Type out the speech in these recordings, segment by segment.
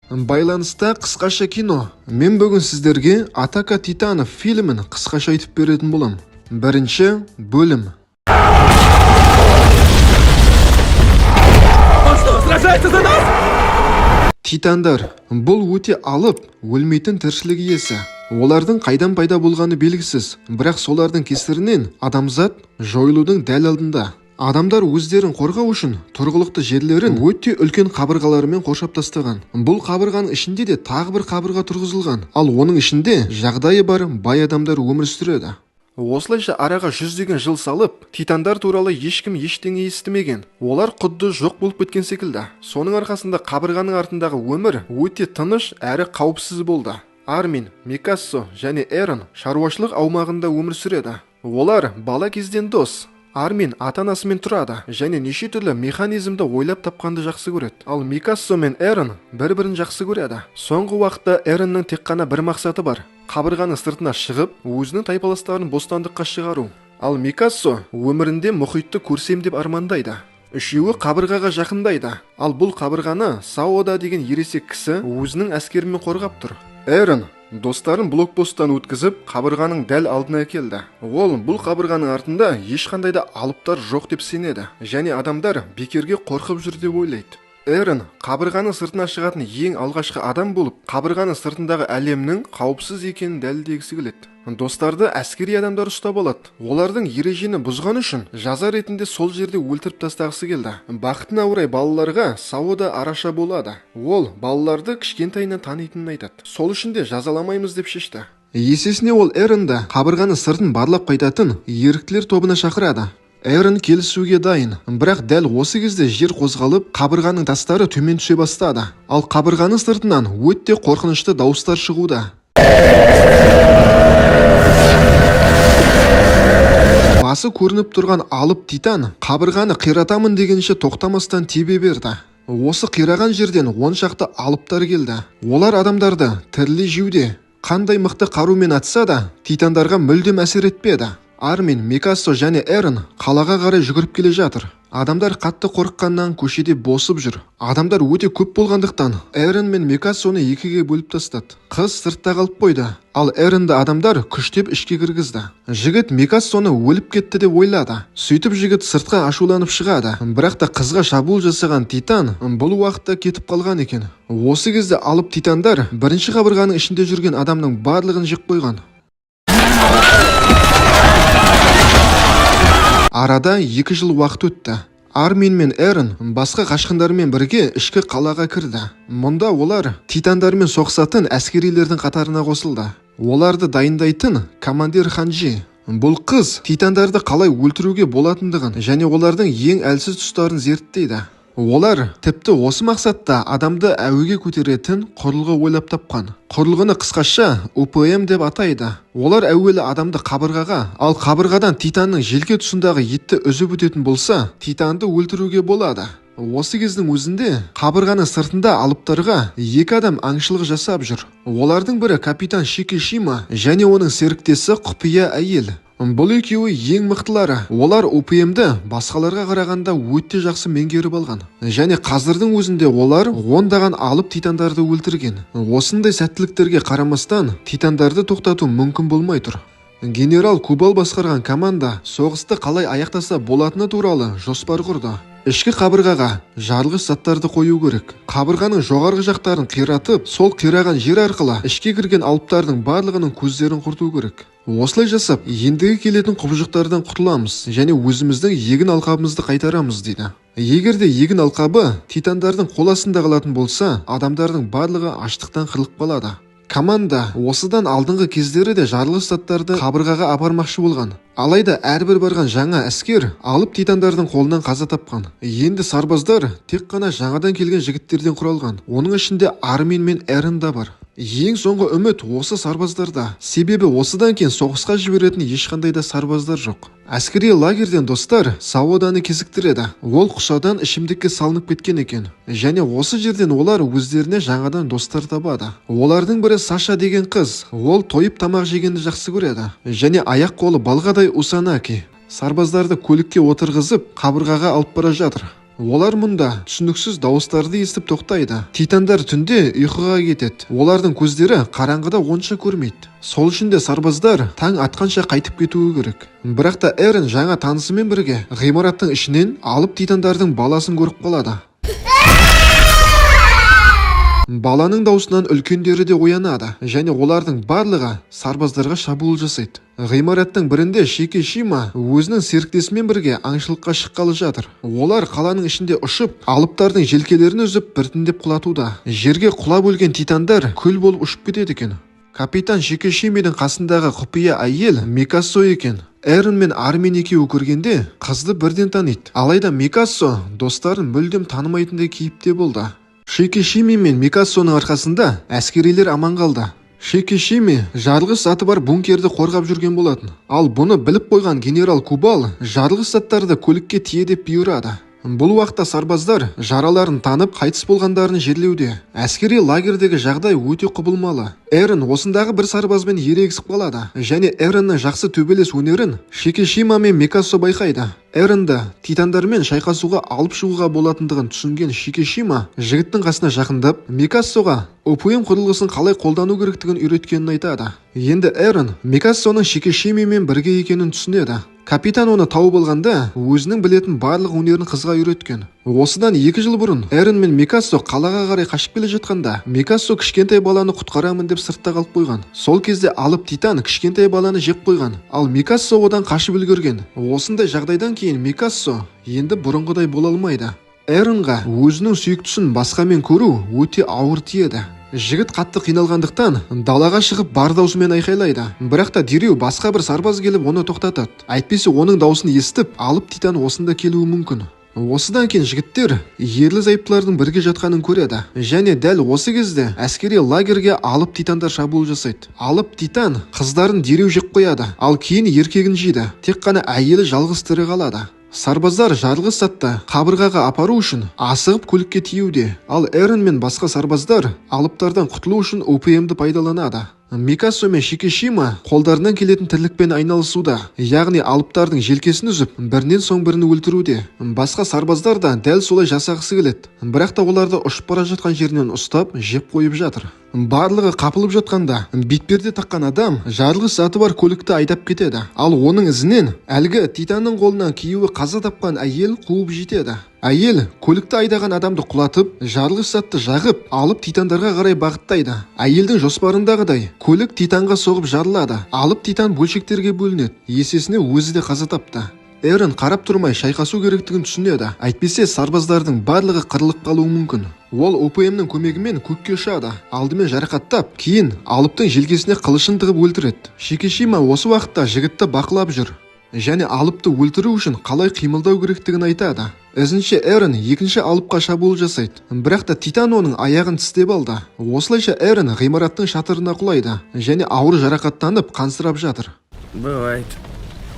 Байланыста қысқаша кино. Мен бүгін сіздерге Атака Титанов фильмін қысқаша айтып беретін болам. Бірінші бөлім. Титандар. Бұл өте алып, өлмейтін тіршілік иесі. Олардың қайдан пайда болғаны белгісіз, бірақ солардың кесірінен адамзат жойылудың дәл алдында. Адамдар өздерін қорғау үшін тұрғылықты жерлерін өте үлкен қабырғаларымен қоршап тастаған. Бұл қабырғаның ішінде де тағы бір қабырға тұрғызылған, ал оның ішінде жағдайы бар бай адамдар өмір сүреді. Осылайша араға жүздеген жыл салып, титандар туралы ешкім ештеңе естімеген. Олар құдды жоқ болып кеткен секілді. Соның арқасында қабырғаның артындағы өмір өте тыныш әрі қауіпсіз болды. Армин, Микассо және Эрон шаруашылық аумағында өмір сүреді. Олар бала кезден дос. Армин ата-анасымен тұрады және неше түрлі механизмді ойлап тапқанды жақсы көреді. Ал Микассо мен Эрон бір-бірін жақсы көреді. Соңғы уақытта Эронның тек қана бір мақсаты бар: қабырғаның сыртына шығып, өзінің тайпаластарын бостандыққа шығару. Ал Микассо өмірінде мұхитты көрсем деп армандайды. Үшеуі қабырғаға жақындайды. Ал бұл қабырғаны Саода деген ересек кісі өзінің әскерімен қорғап тұр. Эрон достарын блокпосттан өткізіп, қабырғаның дәл алдына келді. Ол бұл қабырғаның артында ешқандай да алыптар жоқ деп сенеді, және адамдар бекерге қорқып жүр деп ойлайды. Эрон қабырғаның сыртына шығатын ең алғашқы адам болып, қабырғаның сыртындағы әлемнің қауіпсіз екенін дәлелдегісі келеді. Достарды әскери адамдар ұстап алады. Олардың ережені бұзған үшін жаза ретінде сол жерде өлтіріп тастағысы келді. Бақытына орай балаларға Саода араша болады. Ол балаларды кішкентайынан танитынын айтады. Сол үшін де жазаламаймыз деп шешті. Есесіне ол Эронды қабырғаның сыртын барлап қайтатын еріктілер тобына шақырады. Эрон келісуге дайын, бірақ дәл осы кезде жер қозғалып, қабырғаның тастары төмен түсе бастады. Ал қабырғаның сыртынан өте қорқынышты дауыстар шығуда. Басы көрініп тұрған алып титан қабырғаны қиратамын дегенше тоқтамастан тебе берді. Осы қираған жерден 10 шақты алыптар келді. Олар адамдарды тірілей жеуде. Қандай мықты қарумен атса да, титандарға мүлдем әсер етпеді. Армин, Микассо және Эрон қалаға қарай жүгіріп келе жатыр. Адамдар қатты қорыққаннан көшеде босып жүр. Адамдар өте көп болғандықтан Эрон мен Микассоны екіге бөліп тастады. Қыз сыртта қалып қойды, ал Эронды адамдар күштеп ішке кіргізді. Жігіт Микассоны өліп кетті деп ойлады. Сөйтіп жігіт сыртқа ашуланып шығады, бірақ та қызға шабуыл жасаған титан бұл уақытта кетіп қалған екен. Осы кезде алып титандар бірінші қабырғаның ішінде жүрген адамның барлығын жеп қойған. Арада 2 жыл уақыт өтті. Армин мен Эрон басқа қашқындармен бірге ішкі қалаға кірді. Мұнда олар титандармен соғысатын әскерилердің қатарына қосылды. Оларды дайындайтын командир Ханжи. Бұл қыз титандарды қалай өлтіруге болатындығын және олардың ең әлсіз тұстарын зерттейді. Олар тіпті осы мақсатта адамды әуеге көтеретін құрылғы ойлап тапқан. Құрылғыны қысқаша УПМ деп атайды. Олар әуелі адамды қабырғаға, ал қабырғадан титанның желке тұсындағы етті үзіп өтетін болса, титанды өлтіруге болады. Осы кездің өзінде қабырғаның сыртында алыптарға 2 адам аңшылық жасап жүр. Олардың бірі капитан Шикишима және оның серіктесі құпия әйел. Бұл екеуі ең мықтылары. Олар УПМді басқаларға қарағанда өте жақсы меңгеріп алған. Және қазірдің өзінде олар 10даған алып титандарды өлтірген. Осындай сәттіліктерге қарамастан титандарды тоқтату мүмкін болмай тұр. Генерал Кубал басқарған команда соғысты қалай аяқтаса болатыны туралы жоспар құрды. Ішкі қабырғаға жарылғыш заттарды қою керек. Қабырғаның жоғарғы жақтарын қиратып, сол қираған жер арқылы ішке кірген алыптардың барлығының көздерін құрту керек. Осылай жасап, ендігі келетін құбыжықтардан құтыламыз және өзіміздің егін алқабымызды қайтарамыз дейді. Егерде егін алқабы титандардың қол астында қалатын болса, адамдардың барлығы аштықтан қырылып қалады. Команда осыдан алдыңғы кездері де жарылғыш заттарды қабырғаға апармақшы болған. Алайда әрбір барған жаңа әскер алып титандардың қолынан қаза тапқан. Енді сарбаздар тек қана жаңадан келген жігіттерден құралған. Оның ішінде Армин мен Эрон да бар. Ең соңғы үміт осы сарбаздарда. Себебі осыдан кейін соғысқа жіберетін ешқандай да сарбаздар жоқ. Әскери лагерден достар Саоданы кезіктіреді. Ол құсадан ішімдікке салынып кеткен екен. Және осы жерден олар өздеріне жаңадан достар табады. Олардың бірі Саша деген қыз. Ол тойып тамақ жегенді жақсы көреді. Және аяқ қолы балғадай Усанаки. Сарбаздарды көлікке отырғызып, қабырғаға алып бара жатыр. Олар мұнда түсініксіз дауыстарды естіп тоқтайды. Титандар түнде ұйқыға кетеді. Олардың көздері қараңғыда онша көрмейді. Сол үшін де сарбаздар таң атқанша қайтып кетуі керек. Бірақ та Эрен жаңа танысымен бірге ғимараттың ішінен алып титандардың баласын көріп қалады. Баланың даусынан үлкендері де оянады, және олардың барлығы сарбаздарға шабуыл жасайды. Ғимараттың бірінде Шикишима өзінің серіктесімен бірге аңшылыққа шыққалы жатыр. Олар қаланың ішінде ұшып, алыптардың желкелерін үзіп біртіндеп құлатуда. Жерге құлап өлген титандар күл болып ұшып кетеді екен. Капитан Шикишиманың қасындағы құпия әйел Микасо екен. Эрен мен Армин екеуі көргенде қызды бірден таниды. Алайда Микасо достарын мүлдем танымайтындай кейіпте болды. Шикишима мен Микасоның арқасында әскерилер аман қалды. Шикишима жарылғыш заты бар бункерді қорғап жүрген болатын. Ал бұны біліп қойған генерал Кубал жарылғыш заттарды көлікке тие деп бұйырады. Бұл уақытта сарбаздар жараларын танып қайтыс болғандарын жерлеуде. Әскери лагердегі жағдай өте құбылмалы. Эрен осындағы бір сарбазбен ерегісіп қалады, және Эреннің жақсы төбелес өнерін Шикишима мен Микасо байқайды. Эренді титандармен шайқасуға алып шығуға болатындығын түсінген Шикишима жігіттің қасына жақындап, Микасоға ОПМ құрылғысын қалай қолдану керектігін үйреткенін айтады. Енді Эрен Микасоның Шикишимамен бірге екенін түсінеді. Капитан оны тауып алғанда өзінің білетін барлық өнерін қызға үйреткен. Осыдан 2 жыл бұрын Эрен мен Микасо қалаға қарай қашып келе жатқанда, Микасо кішкентай баланы құтқарамын деп сыртта қалып қойған. Сол кезде алып титан кішкентай баланы жеп қойған, ал Микасо одан қашып үлгерген. Осындай жағдайдан кейін Микасо енді бұрынғыдай бола алмайды. Эренға өзінің сүйіктісін басқамен көру өте ауыр тиеді. Жігіт қатты қиналғандықтан далаға шығып бар даусымен айқайлайды. Бірақ та дереу басқа бір сарбаз келіп оны тоқтатады. Әйтпесе оның даусын естіп, алып титан осында келуі мүмкін. Осыдан кейін жігіттер ерлі зайыптылардың бірге жатқанын көреді. Және дәл осы кезде әскери лагерге алып титандар шабуыл жасайды. Алып титан қыздарын дереу жеп қояды, ал кейін еркегін жейді. Тек қана әйелі жалғыз тірі қалады. Сарбаздар жарылғыш затты қабырғаға апару үшін асығып көлікке тиеуде. Ал Эрен мен басқа сарбаздар алыптардан құтылу үшін ОПМді пайдаланады. Микасо мен Шикишима қолдарынан келетін тірлікпен айналысуда, яғни алыптардың желкесін үзіп, бірінен соң бірін өлтіруде. Басқа сарбаздар да дәл солай жасағысы келеді. Бірақ та оларды ұшып бара жатқан жерінен ұстап, жеп қойып жатыр. Барлығы қапылып жатқанда, бетперде таққан адам жарылғыш заты бар көлікті айдап кетеді. Ал оның ізінен әлгі титанның қолынан күйеуі қаза тапқан әйел қуып жетеді. Әйел көлікті айдаған адамды құлатып, жарылғыш затты жағып, алып титандарға қарай бағыттайды. Әйелдің жоспарындағыдай көлік титанға соғып жарылады. Алып титан бөлшектерге бөлінеді. Есесіне өзі де қаза тапты. Эрен қарап тұрмай шайқасу керектігін түсінеді. Әйтпесе сарбаздардың барлығы қырылып қалуы мүмкін. Ол ОПМнің көмегімен көкке ұшады. Алдымен жарақаттап, кейін алыптың желкесіне қылышын тығып өлтіреді. Шикишима осы уақытта жігітті бақылап жүр. Және алыпты өлтіру үшін қалай қимылдау керектігін айтады. Ізінше Эрен екінші алыпқа шабуыл жасайды. Бірақ та титан оның аяғын тістеп алды. Осылайша Эрен ғимараттың шатырына құлайды және ауыр жарақаттанып қансырап жатыр. Бывает,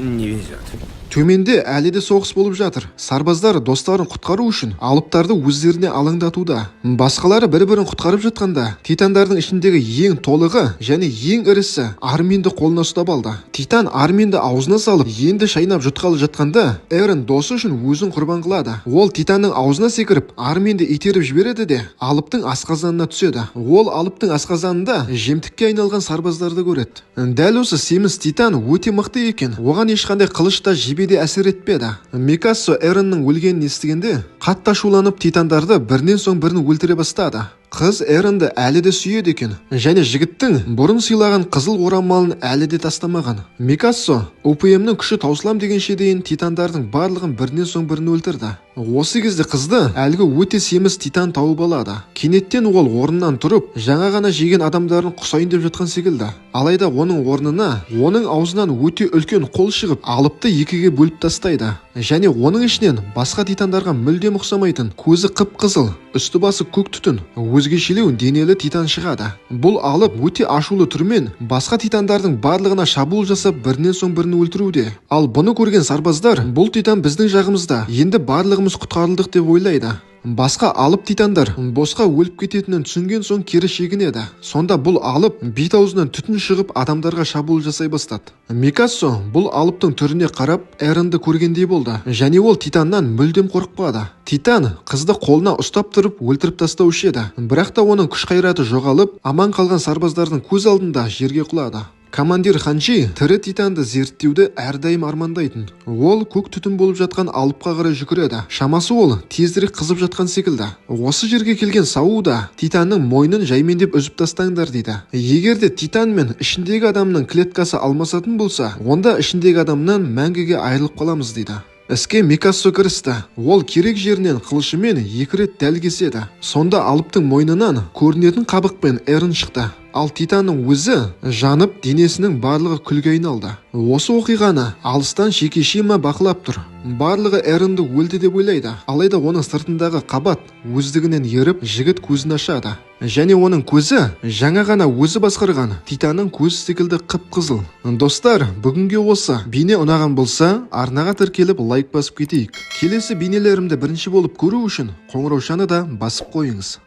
не везет. Төменде әлі де соғыс болып жатыр. Сарбаздар достарын құтқару үшін алыптарды өздеріне алаңдатуда. Басқалары бір-бірін құтқарып жатқанда, титандардың ішіндегі ең толығы және ең ірісі Арминді қолына ұстап алды. Титан Арминді аузына салып, енді шайнап жұтқалы жатқанда, Эрен досы үшін өзін құрбан қылады. Ол титанның аузына секіріп, Арминді итеріп жібереді де, алыптың асқазанына түседі. Ол алыптың асқазанында жемтікке айналған сарбаздарды көреді. Дәл осы семіз титан өте мықты екен. Оған ешқандай қылыш та де әсер етпеді. Микасо Эреннің өлгенін естігенде қатты ашуланып титандарды бірінен соң бірін өлтіре бастады. Қыз Эренді әлі де сүйеді екен, және жігіттің бұрын сыйлаған қызыл орамалын әлі де тастамаған. Микасо ОПМнің күші таусылам дегенше дейін титандардың барлығын бірінен соң бірін өлтірді. Осы кезде қызды әлгі өте семіз титан тауып алады. Кенеттен ол орнынан тұрып, жаңа ғана жеген адамдарын құсайын деп жатқан секілді. Алайда оның орнына оның аузынан өте үлкен қол шығып, алыпты екіге бөліп тастайды. Және оның ішінен басқа титандарға мүлдем ұқсамайтын, көзі қып-қызыл, үсті-басы көк түтін, өзгешелеу денелі титан шығады. Бұл алып өте ашулы түрмен басқа титандардың барлығына шабуыл жасап, бірінен соң бірін өлтіруде. Ал бұны көрген сарбаздар, бұл титан біздің жағымызда, енді барлығымыз құтқарылдық деп ойлайды. Басқа алып титандар босқа өліп кететінін түсінген соң кері шегінеді. Сонда бұл алып бет аузынан түтін шығып адамдарға шабуыл жасай бастады. Микассо бұл алыптың түріне қарап Эрнді көргендей болды, және ол титаннан мүлдем қорықпады. Титан қызды қолына ұстап тұрып өлтіріп тастаушы еді, бірақ та оның күш қайраты жоғалып, аман қалған сарбаздардың көз алдында жерге құлады. Командир Ханчи тірі титанды зерттеуді әрдайым армандайтын. Ол көк түтін болып жатқан алыпқа қарай жүгіреді. Шамасы ол тезірек қызып жатқан секілді. Осы жерге келген Сауда титанның мойнын жаймендеп үзіп тастаңдар дейді. Егер де титан мен ішіндегі адамның клеткасы алмасатын болса, онда ішіндегі адамнан мәңгіге айырылып қаламыз дейді. Іске Микассо кірісті. Ол керек жерінен қылышымен 2 рет дәл кеседі. Сонда алыптың мойнынан көрінетін қабықпен Эрн шықты. Ал титанның өзі жанып, денесінің барлығы күлге айналды. Осы оқиғаны алыстан шекешема бақылап тұр. Барлығы Эрнді өлді деп ойлайды. Алайда оның сыртындағы қабат өздігінен еріп, жігіт көзін ашады. Және оның көзі жаңа ғана өзі басқарған титанның көзі секілді қып-қызыл. Достар, бүгінге осы. Бейне ұнаған болса, арнаға тіркеліп лайк басып кетейік. Келесі бейнелерімді бірінші болып көру үшін қоңыраушаны да басып қойыңыз.